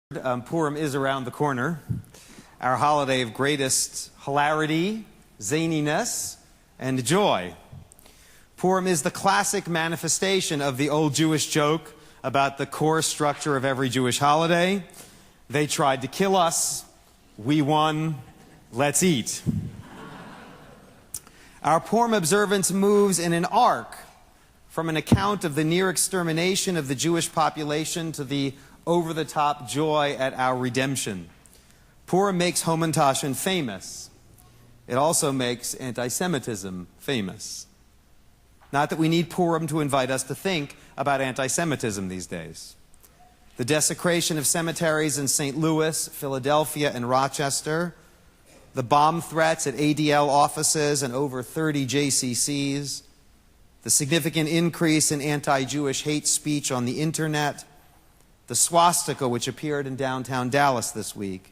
Purim is around the corner, our holiday of greatest hilarity, zaniness, and joy. Purim is the classic manifestation of the old Jewish joke about the core structure of every Jewish holiday. They tried to kill us, we won, let's eat. Our Purim observance moves in an arc from an account of the near extermination of the Jewish population to the over-the-top joy at our redemption. Purim makes Hamantashen famous. It also makes anti-Semitism famous. Not that we need Purim to invite us to think about anti-Semitism these days. The desecration of cemeteries in St. Louis, Philadelphia, and Rochester, the bomb threats at ADL offices and over 30 JCCs, the significant increase in anti-Jewish hate speech on the internet, the swastika which appeared in downtown Dallas this week.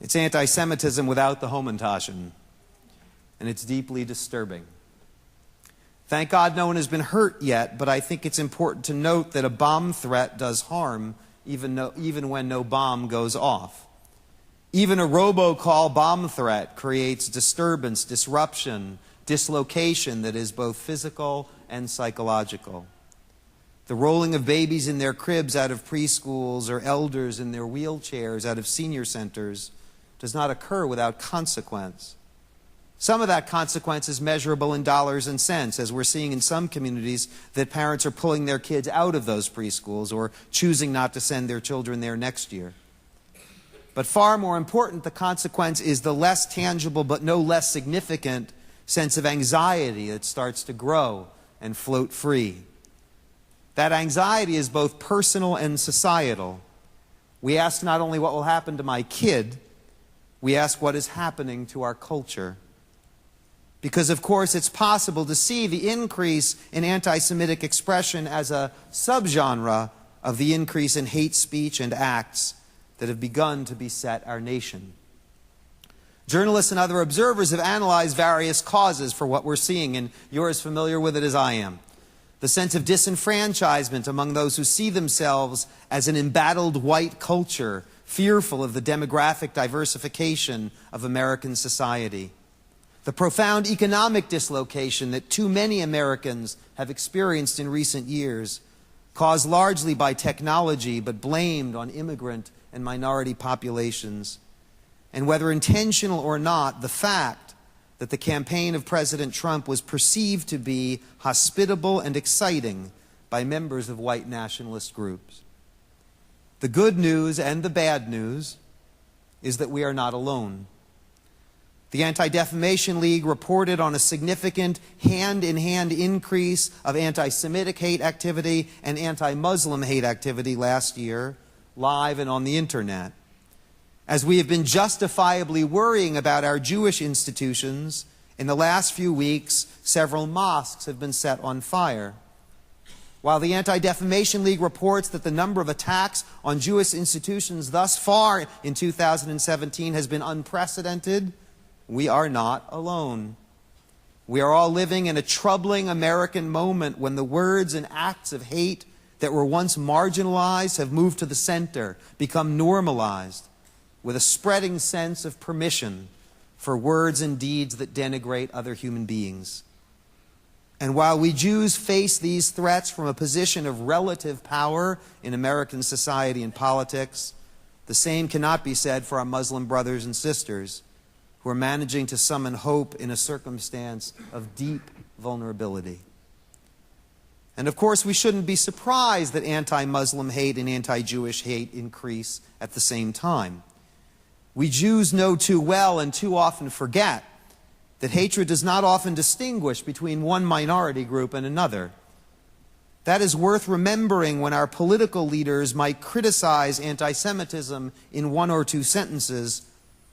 It's anti-Semitism without the Hamantashen, and it's deeply disturbing. Thank God no one has been hurt yet, but I think it's important to note that a bomb threat does harm even when no bomb goes off. Even a robocall bomb threat creates disturbance, disruption, dislocation that is both physical and psychological. The rolling of babies in their cribs out of preschools or elders in their wheelchairs out of senior centers does not occur without consequence. Some of that consequence is measurable in dollars and cents, as we're seeing in some communities that parents are pulling their kids out of those preschools or choosing not to send their children there next year. But far more important, the consequence is the less tangible but no less significant sense of anxiety that starts to grow and float free. That anxiety is both personal and societal. We ask not only what will happen to my kid, we ask what is happening to our culture. Because, of course, it's possible to see the increase in anti-Semitic expression as a subgenre of the increase in hate speech and acts that have begun to beset our nation. Journalists and other observers have analyzed various causes for what we're seeing, and you're as familiar with it as I am. The sense of disenfranchisement among those who see themselves as an embattled white culture, fearful of the demographic diversification of American society. The profound economic dislocation that too many Americans have experienced in recent years, caused largely by technology but blamed on immigrant and minority populations. And whether intentional or not, the fact that the campaign of President Trump was perceived to be hospitable and exciting by members of white nationalist groups. The good news and the bad news is that we are not alone. The Anti-Defamation League reported on a significant hand-in-hand increase of anti-Semitic hate activity and anti-Muslim hate activity last year, live and on the internet. As we have been justifiably worrying about our Jewish institutions, in the last few weeks, several mosques have been set on fire. While the Anti-Defamation League reports that the number of attacks on Jewish institutions thus far in 2017 has been unprecedented, we are not alone. We are all living in a troubling American moment when the words and acts of hate that were once marginalized have moved to the center, become normalized, with a spreading sense of permission for words and deeds that denigrate other human beings. And while we Jews face these threats from a position of relative power in American society and politics, the same cannot be said for our Muslim brothers and sisters who are managing to summon hope in a circumstance of deep vulnerability. And of course, we shouldn't be surprised that anti-Muslim hate and anti-Jewish hate increase at the same time. We Jews know too well and too often forget that hatred does not often distinguish between one minority group and another. That is worth remembering when our political leaders might criticize anti-Semitism in one or two sentences,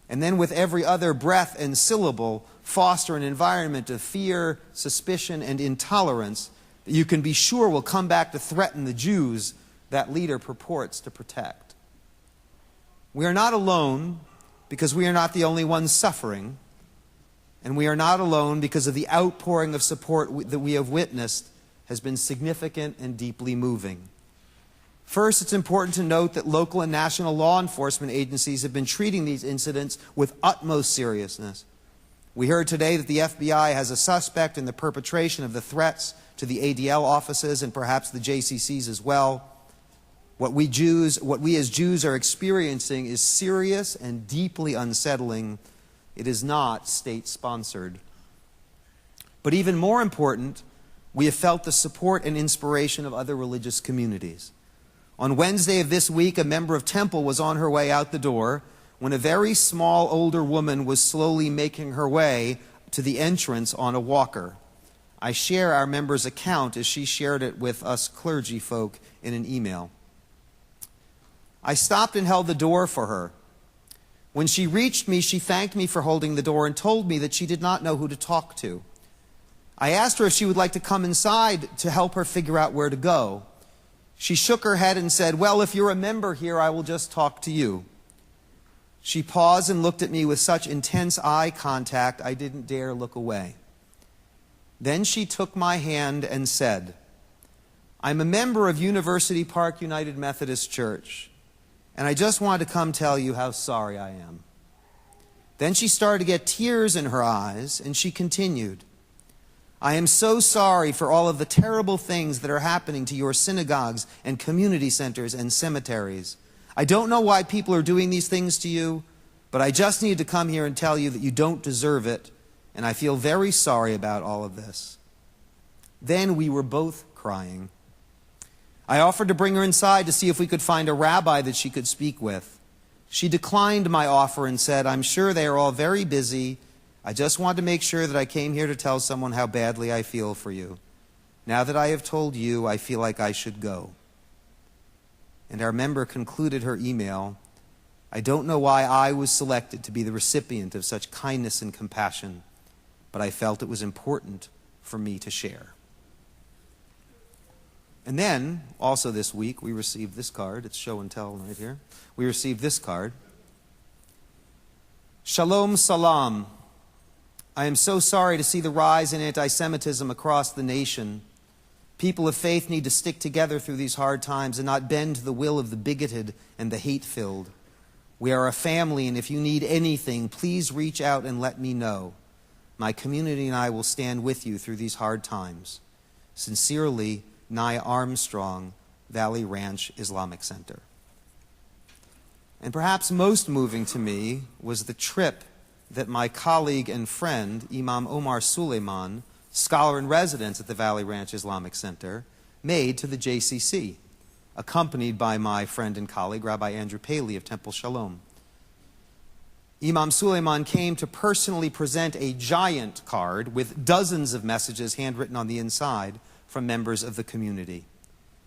and then with every other breath and syllable foster an environment of fear, suspicion, and intolerance that you can be sure will come back to threaten the Jews that leader purports to protect. We are not alone because we are not the only ones suffering, and we are not alone because of the outpouring of support that we have witnessed has been significant and deeply moving. First, it's important to note that local and national law enforcement agencies have been treating these incidents with utmost seriousness. We heard today that the FBI has a suspect in the perpetration of the threats to the ADL offices and perhaps the JCCs as well. What we as Jews are experiencing is serious and deeply unsettling. It is not state-sponsored. But even more important, we have felt the support and inspiration of other religious communities. On Wednesday of this week, a member of Temple was on her way out the door when a very small older woman was slowly making her way to the entrance on a walker. I share our member's account as she shared it with us clergy folk in an email. I stopped and held the door for her. When she reached me, she thanked me for holding the door and told me that she did not know who to talk to. I asked her if she would like to come inside to help her figure out where to go. She shook her head and said, "Well, if you're a member here, I will just talk to you." She paused and looked at me with such intense eye contact, I didn't dare look away. Then she took my hand and said, "I'm a member of University Park United Methodist Church, and I just wanted to come tell you how sorry I am." Then she started to get tears in her eyes, and she continued, "I am so sorry for all of the terrible things that are happening to your synagogues and community centers and cemeteries. I don't know why people are doing these things to you, but I just needed to come here and tell you that you don't deserve it, and I feel very sorry about all of this." Then we were both crying. I offered to bring her inside to see if we could find a rabbi that she could speak with. She declined my offer and said, "I'm sure they are all very busy. I just wanted to make sure that I came here to tell someone how badly I feel for you. Now that I have told you, I feel like I should go." And our member concluded her email, "I don't know why I was selected to be the recipient of such kindness and compassion, but I felt it was important for me to share." And then, also this week, we received this card. It's show and tell right here. We received this card. "Shalom Salam. I am so sorry to see the rise in anti-Semitism across the nation. People of faith need to stick together through these hard times and not bend to the will of the bigoted and the hate-filled. We are a family, and if you need anything, please reach out and let me know. My community and I will stand with you through these hard times. Sincerely, Nye Armstrong, Valley Ranch Islamic Center." And perhaps most moving to me was the trip that my colleague and friend, Imam Omar Suleiman, scholar in residence at the Valley Ranch Islamic Center, made to the JCC, accompanied by my friend and colleague, Rabbi Andrew Paley of Temple Shalom. Imam Suleiman came to personally present a giant card with dozens of messages handwritten on the inside from members of the community.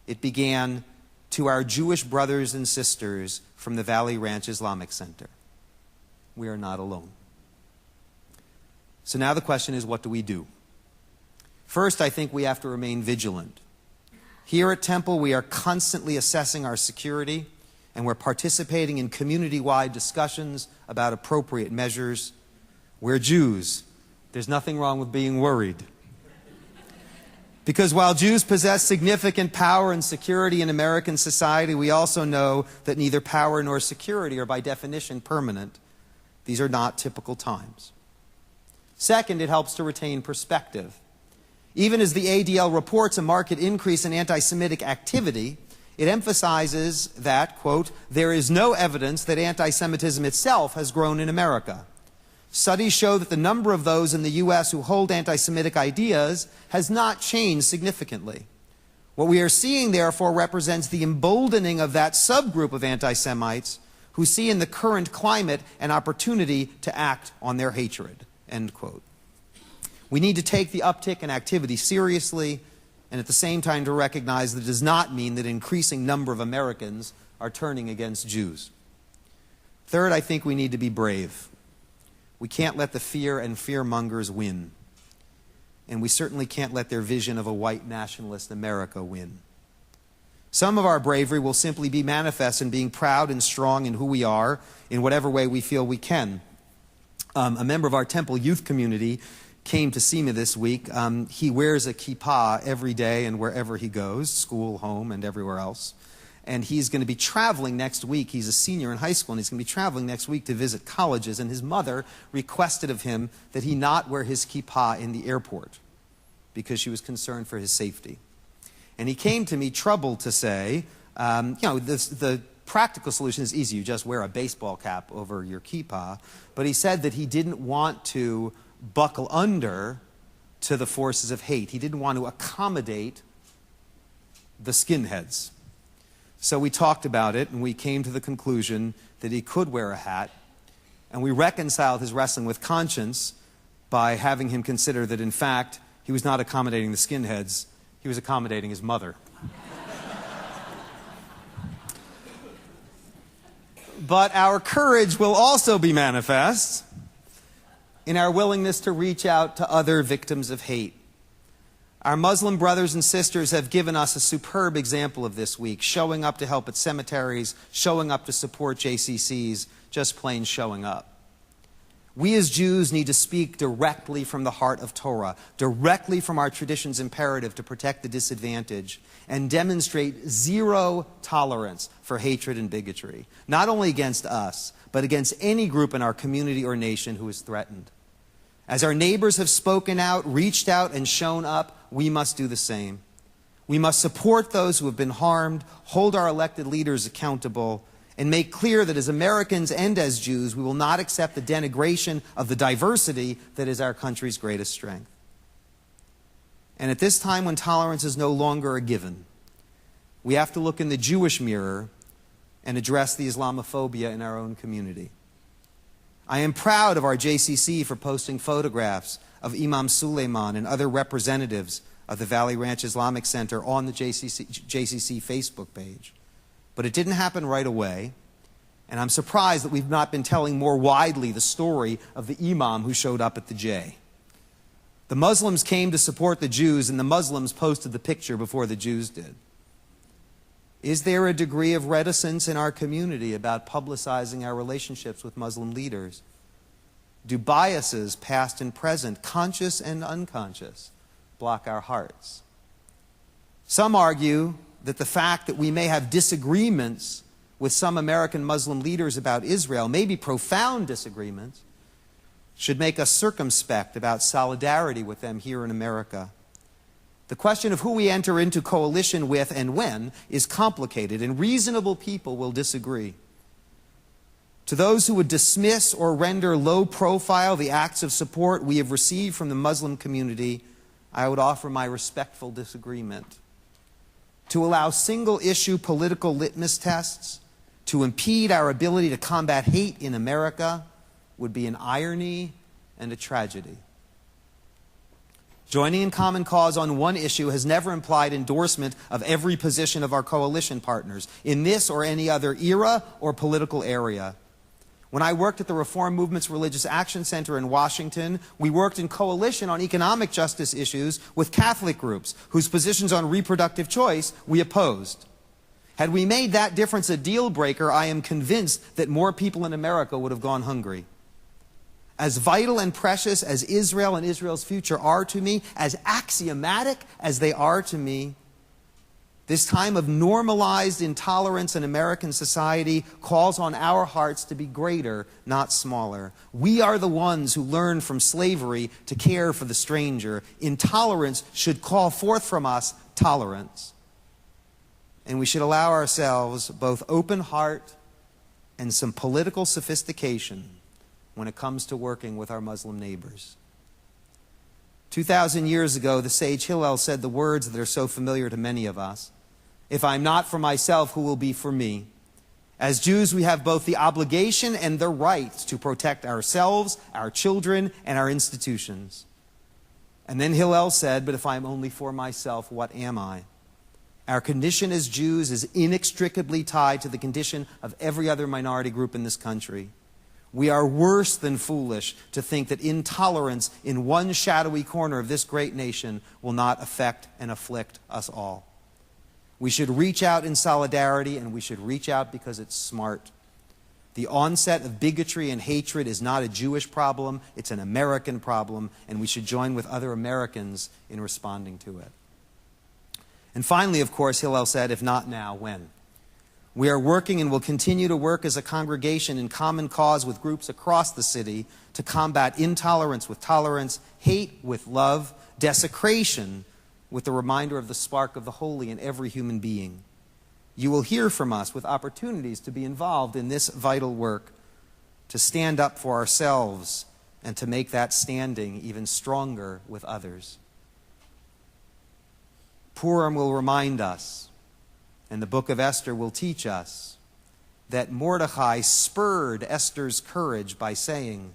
It began, "To our Jewish brothers and sisters from the Valley Ranch Islamic Center, we are not alone." So now the question is, what do we do? First, I think we have to remain vigilant. Here at Temple, we are constantly assessing our security, and we're participating in community-wide discussions about appropriate measures. We're Jews. There's nothing wrong with being worried. Because while Jews possess significant power and security in American society, we also know that neither power nor security are by definition permanent. These are not typical times. Second, it helps to retain perspective. Even as the ADL reports a marked increase in anti-Semitic activity, it emphasizes that, quote, "there is no evidence that anti-Semitism itself has grown in America. Studies show that the number of those in the U.S. who hold anti-Semitic ideas has not changed significantly. What we are seeing, therefore, represents the emboldening of that subgroup of anti-Semites who see in the current climate an opportunity to act on their hatred." End quote. We need to take the uptick in activity seriously, and at the same time to recognize that it does not mean that an increasing number of Americans are turning against Jews. Third, I think we need to be brave. We can't let the fear and fearmongers win. And we certainly can't let their vision of a white nationalist America win. Some of our bravery will simply be manifest in being proud and strong in who we are in whatever way we feel we can. A member of our Temple youth community came to see me this week. He wears a kippah every day and wherever he goes, school, home, and everywhere else. and he's going to be traveling next week. He's a senior in high school, and he's going to be traveling next week to visit colleges, and his mother requested of him that he not wear his kippah in the airport because she was concerned for his safety. And he came to me troubled to say, the practical solution is easy. You just wear a baseball cap over your kippah. But he said that he didn't want to buckle under to the forces of hate. He didn't want to accommodate the skinheads. So we talked about it, and we came to the conclusion that he could wear a hat. And we reconciled his wrestling with conscience by having him consider that, in fact, he was not accommodating the skinheads. He was accommodating his mother. But our courage will also be manifest in our willingness to reach out to other victims of hate. Our Muslim brothers and sisters have given us a superb example of this week, showing up to help at cemeteries, showing up to support JCCs, just plain showing up. We as Jews need to speak directly from the heart of Torah, directly from our tradition's imperative to protect the disadvantaged, and demonstrate zero tolerance for hatred and bigotry, not only against us, but against any group in our community or nation who is threatened. As our neighbors have spoken out, reached out, and shown up, we must do the same. We must support those who have been harmed, hold our elected leaders accountable, and make clear that as Americans and as Jews, we will not accept the denigration of the diversity that is our country's greatest strength. And at this time when tolerance is no longer a given, we have to look in the Jewish mirror and address the Islamophobia in our own community. I am proud of our JCC for posting photographs of Imam Suleiman and other representatives of the Valley Ranch Islamic Center on the JCC Facebook page. But it didn't happen right away, and I'm surprised that we've not been telling more widely the story of the imam who showed up at the J. The Muslims came to support the Jews, and the Muslims posted the picture before the Jews did. Is there a degree of reticence in our community about publicizing our relationships with Muslim leaders? Do biases, past and present, conscious and unconscious, block our hearts? Some argue that the fact that we may have disagreements with some American Muslim leaders about Israel, maybe profound disagreements, should make us circumspect about solidarity with them here in America. The question of who we enter into coalition with and when is complicated, and reasonable people will disagree. To those who would dismiss or render low profile the acts of support we have received from the Muslim community, I would offer my respectful disagreement. To allow single-issue political litmus tests to impede our ability to combat hate in America would be an irony and a tragedy. Joining in common cause on one issue has never implied endorsement of every position of our coalition partners in this or any other era or political area. When I worked at the Reform Movement's Religious Action Center in Washington, we worked in coalition on economic justice issues with Catholic groups whose positions on reproductive choice we opposed. Had we made that difference a deal breaker, I am convinced that more people in America would have gone hungry. As vital and precious as Israel and Israel's future are to me, as axiomatic as they are to me, this time of normalized intolerance in American society calls on our hearts to be greater, not smaller. We are the ones who learned from slavery to care for the stranger. Intolerance should call forth from us tolerance. And we should allow ourselves both open heart and some political sophistication when it comes to working with our Muslim neighbors. 2,000 years ago, the sage Hillel said the words that are so familiar to many of us: "If I'm not for myself, who will be for me?" As Jews, we have both the obligation and the right to protect ourselves, our children, and our institutions. And then Hillel said, "But if I'm only for myself, what am I?" Our condition as Jews is inextricably tied to the condition of every other minority group in this country. We are worse than foolish to think that intolerance in one shadowy corner of this great nation will not affect and afflict us all. We should reach out in solidarity, and we should reach out because it's smart. The onset of bigotry and hatred is not a Jewish problem, it's an American problem, and we should join with other Americans in responding to it. And finally, of course, Hillel said, "If not now, when?" We are working and will continue to work as a congregation in common cause with groups across the city to combat intolerance with tolerance, hate with love, desecration with the reminder of the spark of the holy in every human being. You will hear from us with opportunities to be involved in this vital work, to stand up for ourselves and to make that standing even stronger with others. Purim will remind us, and the book of Esther will teach us, that Mordecai spurred Esther's courage by saying,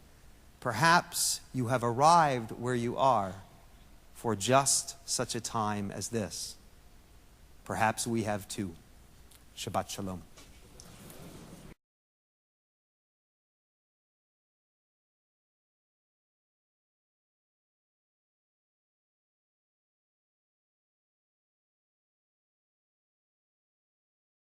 "Perhaps you have arrived where you are for just such a time as this." Perhaps we have too. Shabbat Shalom.